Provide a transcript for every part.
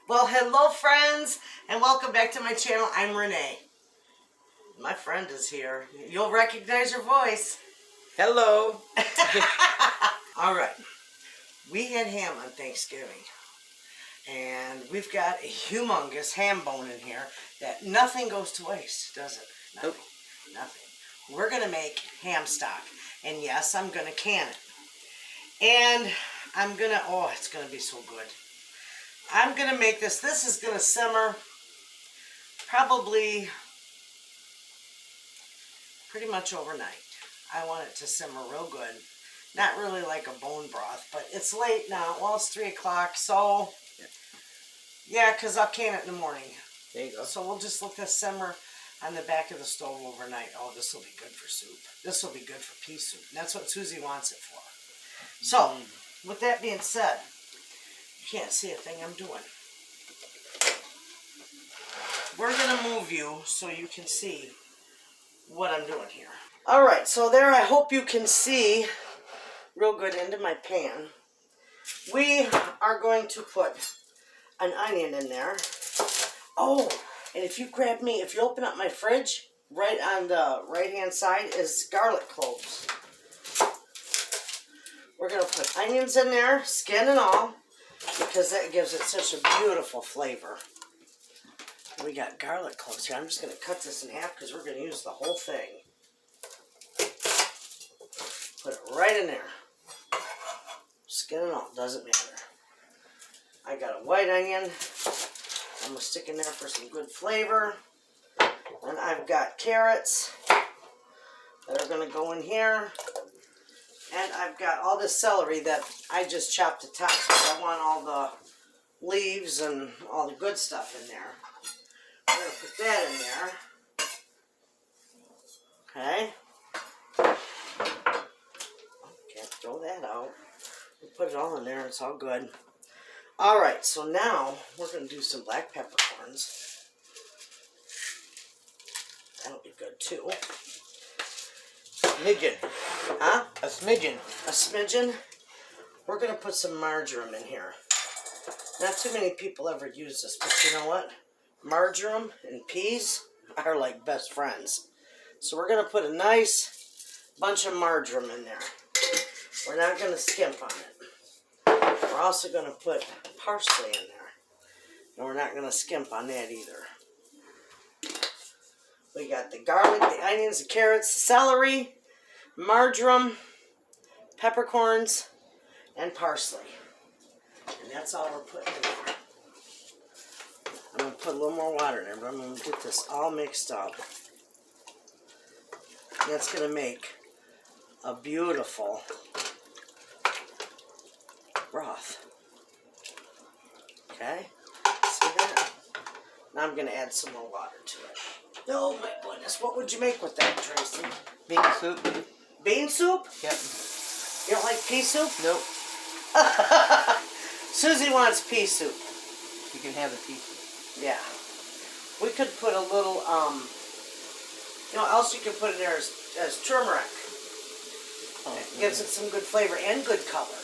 Well, hello friends, and welcome back to my channel. I'm Renee. My friend is here. You'll recognize her voice. Hello. All right. We had ham on Thanksgiving, and we've got a humongous ham bone in here that nothing goes to waste, does it? Nothing. Nope. Nothing. We're going to make ham stock, and yes, I'm going to can it. And I'm going to, oh, it's going to be so good. I'm going to make this. This is going to simmer probably pretty much overnight. I want it to simmer real good. Not really like a bone broth, but it's late now. Well, it's 3 o'clock, so yeah, because I'll can it in the morning. There you go. So we'll just let this simmer on the back of the stove overnight. Oh, this will be good for soup. This will be good for pea soup. And that's what Susie wants it for. So, with that being said, you can't see a thing I'm doing. We're going to move you so you can see what I'm doing here. Alright, so there, I hope you can see real good into my pan. We are going to put an onion in there. Oh, and if you open up my fridge, right on the right hand side is garlic cloves. We're going to put onions in there, skin and all, because that gives it such a beautiful flavor. We got garlic cloves here. I'm just going to cut this in half because we're going to use the whole thing. Put it right in there. Skin and all, doesn't matter. I got a white onion. I'm going to stick in there for some good flavor. And I've got carrots that are going to go in here. And I've got all this celery that I just chopped the top because I want all the leaves and all the good stuff in there. I'm going to put that in there. Okay. Can't throw that out. We'll put it all in there. It's all good. Alright, so now we're going to do some black peppercorns. That'll be good too. Smidgen. Huh? A smidgen. A smidgen. We're going to put some marjoram in here. Not too many people ever use this, but you know what? Marjoram and peas are like best friends. So we're going to put a nice bunch of marjoram in there. We're not going to skimp on it. We're also going to put parsley in there. And we're not going to skimp on that either. We got the garlic, the onions, the carrots, the celery, marjoram, peppercorns, and parsley. And that's all we're putting in there. I'm going to put a little more water in there, but I'm going to get this all mixed up. And that's going to make a beautiful broth. Okay? See that? Now I'm going to add some more water to it. Oh my goodness, what would you make with that, Tracy? Bean soup. Bean soup? Yep. You don't like pea soup? Nope. Susie wants pea soup. You can have the pea soup. Yeah. We could put a little, you know what else you could put in there as turmeric. Oh, It gives it some good flavor and good color.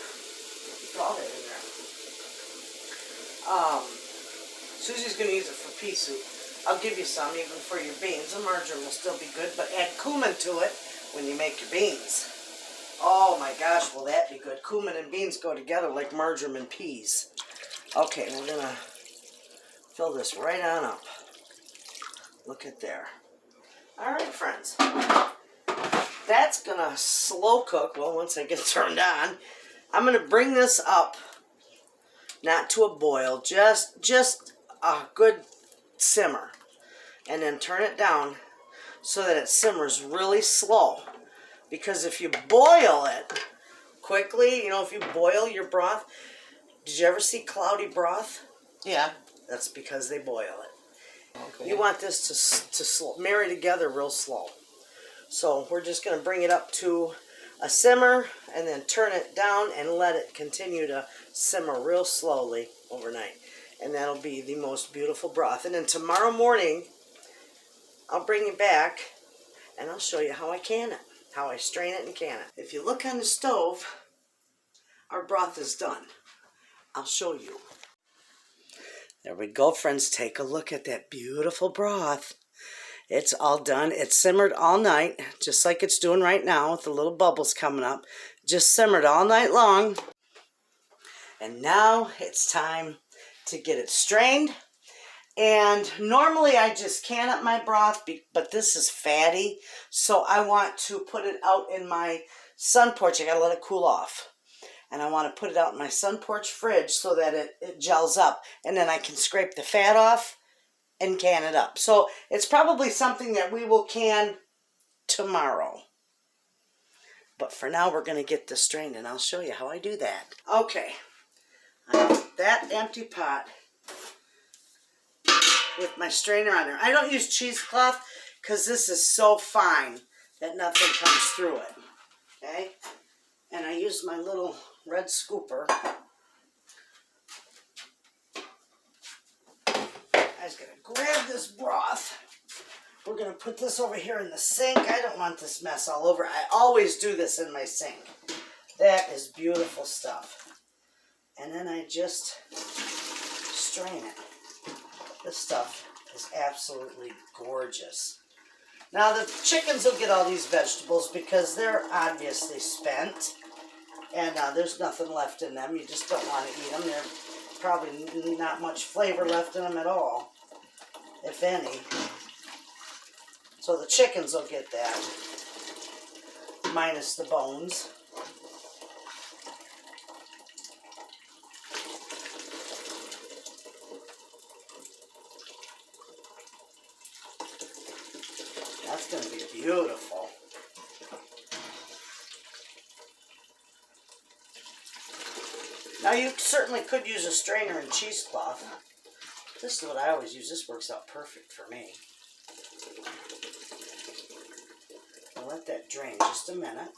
Put all that in there. Susie's going to use it for pea soup. I'll give you some even for your beans. The margarine will still be good, but add cumin to it when you make your beans. Oh my gosh, will that be good. Cumin and beans go together like marjoram and peas. Okay, we're going to fill this right on up. Look at there. All right, friends. That's going to slow cook. Well, once I get it turned on, I'm going to bring this up, not to a boil, just a good simmer. And then turn it down so that it simmers really slow. Because if you boil it quickly, you know, if you boil your broth, did you ever see cloudy broth? Yeah. That's because they boil it. Okay. You want this to marry together real slow. So we're just going to bring it up to a simmer and then turn it down and let it continue to simmer real slowly overnight. And that'll be the most beautiful broth. And then tomorrow morning, I'll bring you back and I'll show you how I can it, how I strain it and can it. If you look on the stove, our broth is done. I'll show you. There we go, friends. Take a look at that beautiful broth. It's all done. It's simmered all night, just like it's doing right now with the little bubbles coming up. Just simmered all night long. And now it's time to get it strained. And normally I just can up my broth, but this is fatty, so I want to put it out in my sun porch. I gotta let it cool off. And I want to put it out in my sun porch fridge so that it gels up. And then I can scrape the fat off and can it up. So it's probably something that we will can tomorrow. But for now, we're going to get this strained, and I'll show you how I do that. Okay. I have that empty pot with my strainer on there. I don't use cheesecloth because this is so fine that nothing comes through it. Okay? And I use my little red scooper. I was going to grab this broth. We're going to put this over here in the sink. I don't want this mess all over. I always do this in my sink. That is beautiful stuff. And then I just strain it. This stuff is absolutely gorgeous. Now the chickens will get all these vegetables because they're obviously spent. And there's nothing left in them. You just don't want to eat them. There's probably not much flavor left in them at all, if any. So the chickens will get that, minus the bones. That's going to be beautiful. Now you certainly could use a strainer and cheesecloth. This is what I always use. This works out perfect for me. I'll let that drain just a minute.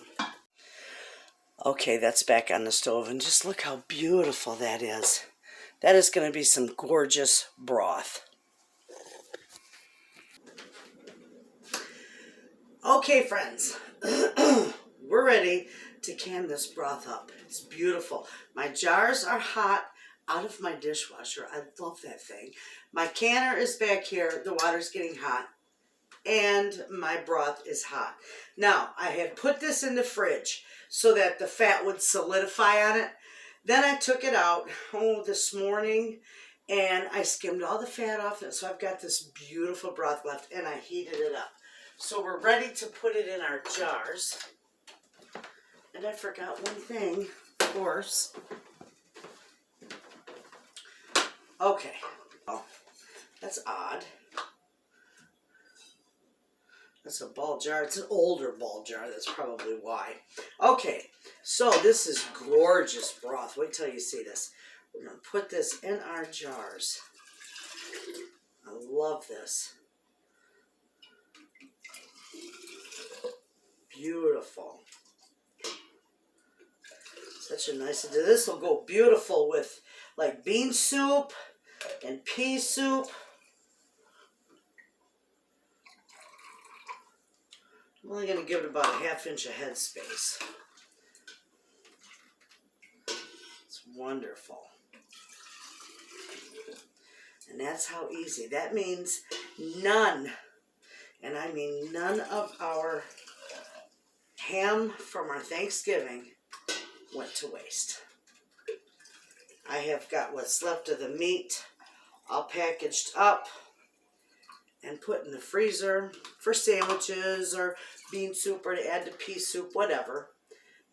Okay, that's back on the stove, and just look how beautiful that is. That is going to be some gorgeous broth. Okay, friends, we're ready to can this broth up. It's beautiful. My jars are hot out of my dishwasher. I love that thing. My canner is back here. The water's getting hot. And my broth is hot. Now, I had put this in the fridge so that the fat would solidify on it. Then I took it out, this morning, and I skimmed all the fat off it. So I've got this beautiful broth left, and I heated it up. So we're ready to put it in our jars. And I forgot one thing, of course. Okay. Oh, that's odd. That's a ball jar. It's an older ball jar. That's probably why. Okay, so this is gorgeous broth. Wait till you see this. We're going to put this in our jars. I love this. Beautiful. Such a nice idea. This will go beautiful with like bean soup and pea soup. I'm only going to give it about a ½ inch of head space. It's wonderful. And that's how easy. That means none, and I mean none of our ham from our Thanksgiving went to waste. I have got what's left of the meat all packaged up and put in the freezer for sandwiches or bean soup or to add to pea soup, whatever.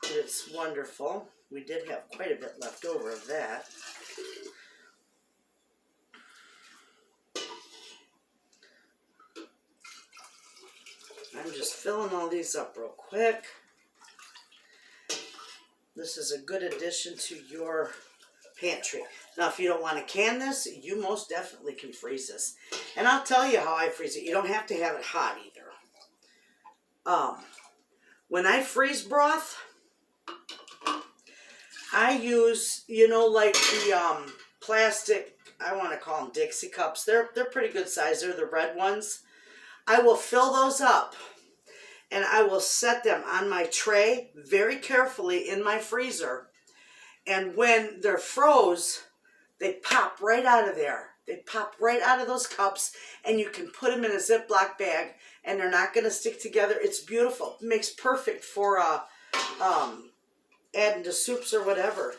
But it's wonderful. We did have quite a bit left over of that. I'm just filling all these up real quick. This is a good addition to your pantry. Now, if you don't want to can this, you most definitely can freeze this. And I'll tell you how I freeze it. You don't have to have it hot either. When I freeze broth, I use, like the plastic, I want to call them Dixie cups. They're pretty good size. They're the red ones. I will fill those up, and I will set them on my tray very carefully in my freezer. And when they're froze, they pop right out of there. They pop right out of those cups, and you can put them in a Ziploc bag, and they're not going to stick together. It's beautiful. It makes perfect for adding to soups or whatever.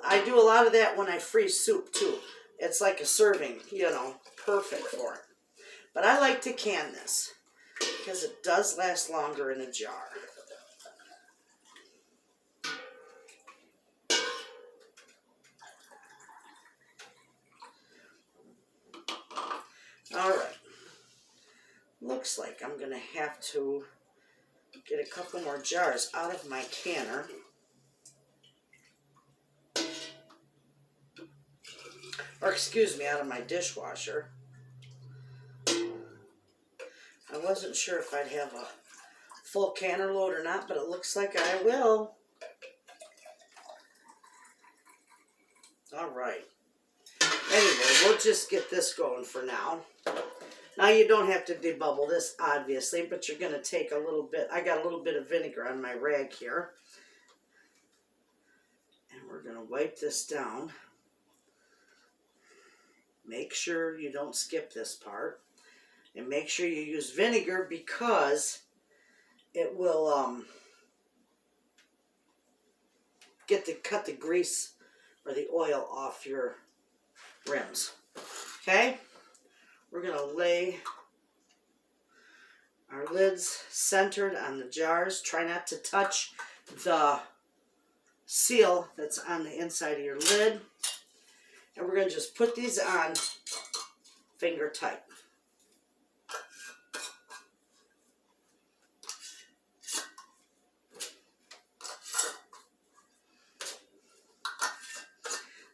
I do a lot of that when I freeze soup too. It's like a serving, you know, perfect for it. But I like to can this because it does last longer in a jar. All right. Looks like I'm going to have to get a couple more jars out of my canner. Or excuse me, out of my dishwasher. I wasn't sure if I'd have a full canner load or not, but it looks like I will. All right. Anyway, we'll just get this going for now. Now you don't have to debubble this, obviously, but you're going to take a little bit. I got a little bit of vinegar on my rag here. And we're going to wipe this down. Make sure you don't skip this part. And make sure you use vinegar because it will cut the grease or the oil off your rims. Okay? We're going to lay our lids centered on the jars. Try not to touch the seal that's on the inside of your lid. And we're going to just put these on finger tight.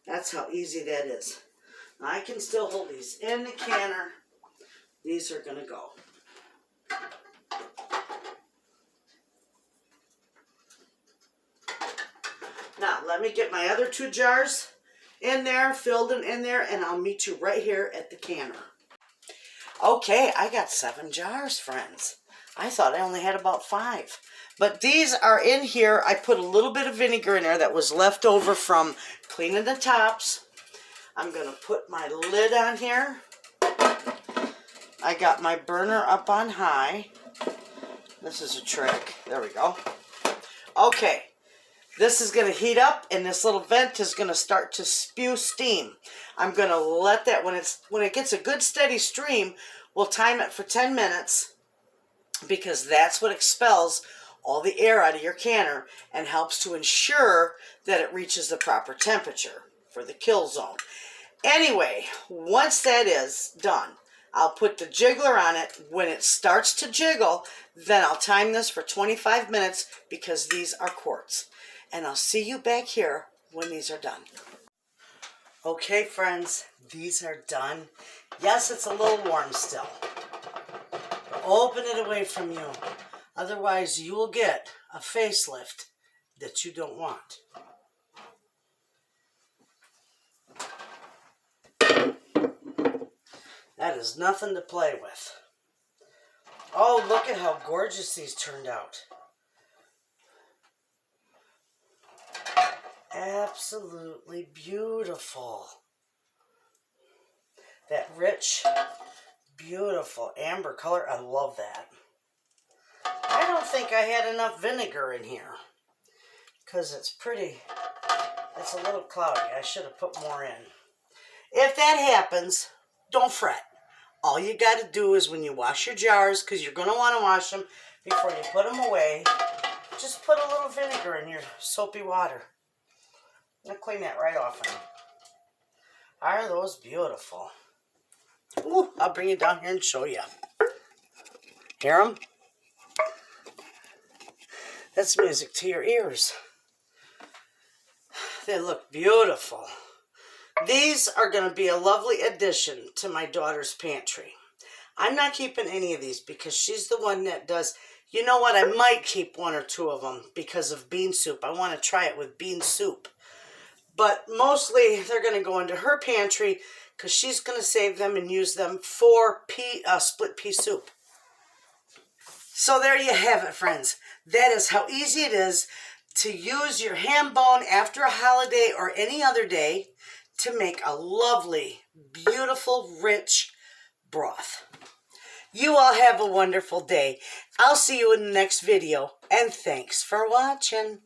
That's how easy that is. Now I can still hold these in the canner. These are going to go. Now let me get my other 2 jars in there, filled them in there, and I'll meet you right here at the canner. Okay, I got 7 jars, friends. I thought I only had about 5. But these are in here. I put a little bit of vinegar in there that was left over from cleaning the tops. I'm going to put my lid on here. I got my burner up on high. This is a trick. There we go. Okay. This is going to heat up, and this little vent is going to start to spew steam. I'm going to let that, when it gets a good steady stream, we'll time it for 10 minutes because that's what expels all the air out of your canner and helps to ensure that it reaches the proper temperature for the kill zone. Anyway, once that is done, I'll put the jiggler on it. When it starts to jiggle, then I'll time this for 25 minutes because these are quarts. And I'll see you back here when these are done. Okay, friends, these are done. Yes, it's a little warm still. But open it away from you. Otherwise, you will get a facelift that you don't want. That is nothing to play with. Oh, look at how gorgeous these turned out. Absolutely beautiful. That rich, beautiful amber color. I love that. I don't think I had enough vinegar in here because it's a little cloudy. I should have put more in. If that happens, don't fret. All you got to do is when you wash your jars, because you're going to want to wash them before you put them away, just put a little vinegar in your soapy water. I'm going to clean that right off of them. Are those beautiful? Ooh, I'll bring it down here and show you. Hear them? That's music to your ears. They look beautiful. These are going to be a lovely addition to my daughter's pantry. I'm not keeping any of these because she's the one that does. You know what? I might keep 1 or 2 of them because of bean soup. I want to try it with bean soup. But mostly they're going to go into her pantry because she's going to save them and use them for split pea soup. So there you have it, friends. That is how easy it is to use your ham bone after a holiday or any other day to make a lovely, beautiful, rich broth. You all have a wonderful day. I'll see you in the next video, and thanks for watching.